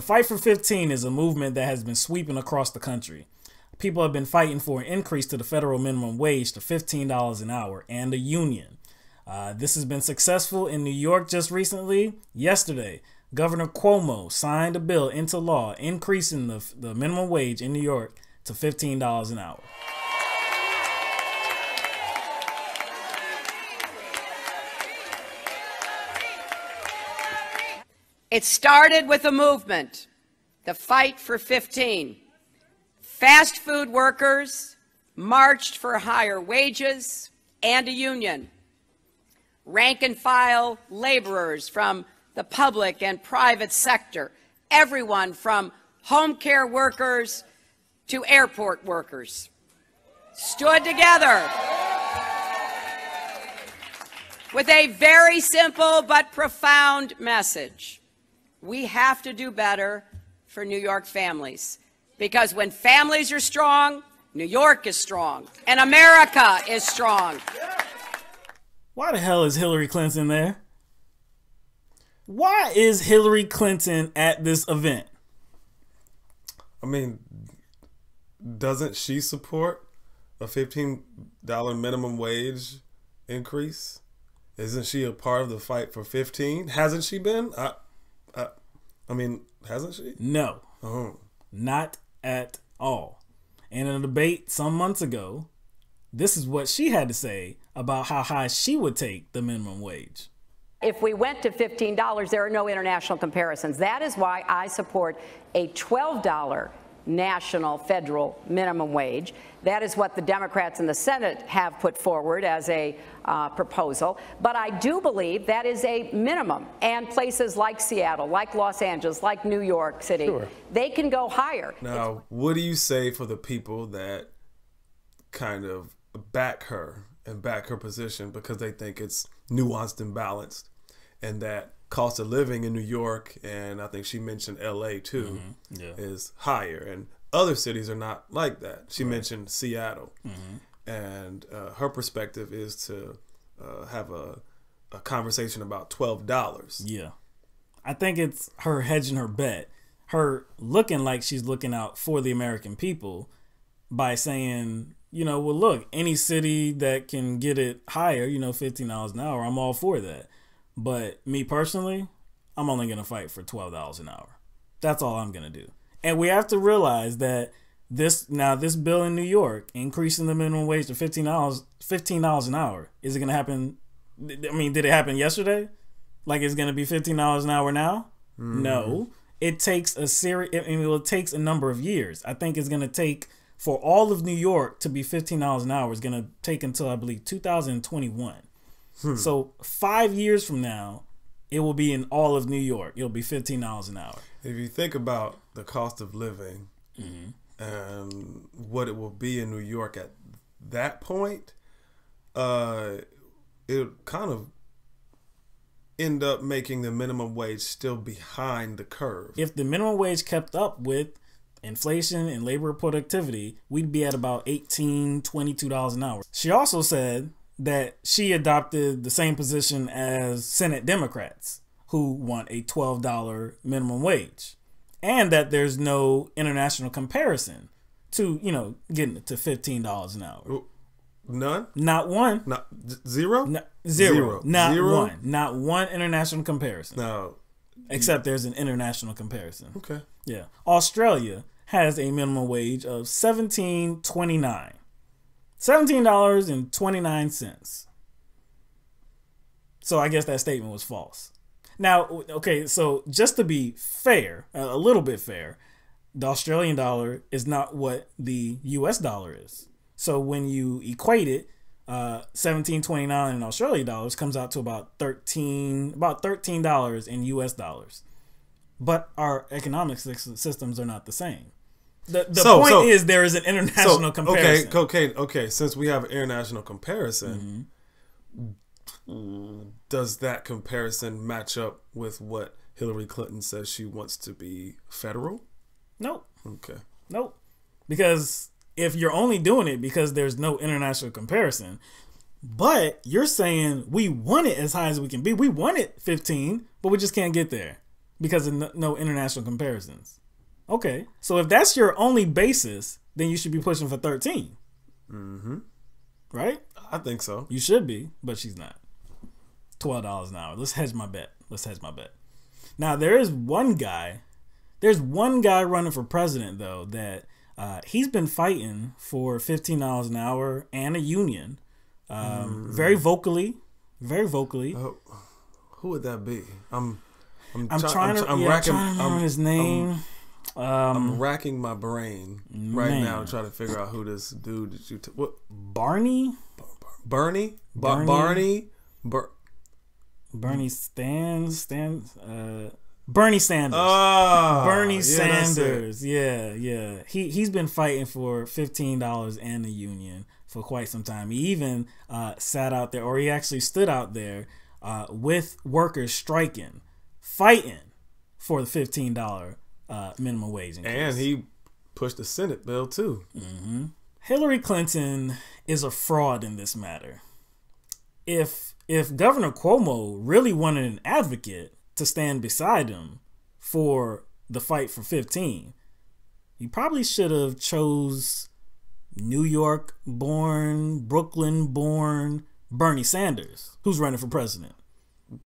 fight for 15 is a movement that has been sweeping across the country. People have been fighting for an increase to the federal minimum wage to $15 an hour and a union. This has been successful in New York just recently. Yesterday, Governor Cuomo signed a bill into law increasing the minimum wage in New York to $15 an hour. It started with a movement, the fight for 15. Fast food workers marched for higher wages and a union. Rank and file laborers from the public and private sector, everyone from home care workers to airport workers, stood together with a very simple but profound message. We have to do better for New York families, because when families are strong, New York is strong, and America is strong. Why the hell is Hillary Clinton there? Why is Hillary Clinton at this event? I mean, doesn't she support a $15 minimum wage increase? Isn't she a part of the fight for 15? Hasn't she been? I mean, hasn't she? No, Oh. not at all. In a debate some months ago, this is what she had to say about how high she would take the minimum wage. If we went to $15, there are no international comparisons. That is why I support a $12 national federal minimum wage. That is what the Democrats in the Senate have put forward as a proposal. But I do believe that is a minimum. And places like Seattle, like Los Angeles, like New York City, Sure. they can go higher. Now, what do you say for the people that kind of back her and back her position because they think it's nuanced and balanced, and that cost of living in New York, and I think she mentioned LA too, is higher, and other cities are not like that. She mentioned Seattle, and her perspective is to have a conversation about $12. Yeah. I think it's her hedging her bet, her looking like she's looking out for the American people by saying, you know, well, look, any city that can get it higher, you know, $15 an hour, I'm all for that. But me personally, I'm only going to fight for $12 an hour. That's all I'm going to do. And we have to realize that this bill in New York, increasing the minimum wage to $15 an hour, is it going to happen? I mean, did it happen yesterday? Like it's going to be $15 an hour now? No. It takes it takes a number of years. I think it's going to take, for all of New York to be $15 an hour, is going to take until, I believe, 2021. So 5 years from now, it will be in all of New York. It'll be $15 an hour. If you think about the cost of living and what it will be in New York at that point, it'll kind of end up making the minimum wage still behind the curve. If the minimum wage kept up with inflation and labor productivity, we'd be at about $18, $22 an hour. She also said that she adopted the same position as Senate Democrats, who want a $12 minimum wage, and that there's no international comparison to, you know, getting it to $15 an hour. None? Not one. Not zero? No, zero. Not Zero? one. Not one international comparison. No. Except there's an international comparison. Okay. Yeah. Australia has a minimum wage of $17.29. $17.29. So I guess that statement was false. Now, okay, so just to be fair, a little bit fair, the Australian dollar is not what the US dollar is. So when you equate it, $17.29 in Australian dollars comes out to about $13 in US dollars. But our economic systems are not the same. The point is there is an international comparison. Okay. Since we have an international comparison, does that comparison match up with what Hillary Clinton says she wants to be federal? Nope. Okay. Nope. Because if you're only doing it because there's no international comparison, but you're saying we want it as high as we can be. We want it 15, but we just can't get there. because of no international comparisons. Okay, so if that's your only basis, then you should be pushing for 13. Mm-hmm. Right? I think so. You should be, but she's not. $12 an hour. Let's hedge my bet. Now, there's one guy running for president, though, that he's been fighting for $15 an hour and a union very vocally. Oh, who would that be? I'm trying to remember his name. I'm racking my brain right now to try to figure out who this dude that you what Barney? Bernie Sanders. Oh, Bernie Sanders. Yeah. He's been fighting for $15 and a union for quite some time. He even sat out there, or he actually stood out there with workers striking, fighting for the $15 minimum wage increase. And he pushed the Senate bill too. Mm-hmm. Hillary Clinton is a fraud in this matter. If Governor Cuomo really wanted an advocate to stand beside him for the fight for 15, he probably should have chose New York-born, Brooklyn-born Bernie Sanders, who's running for president.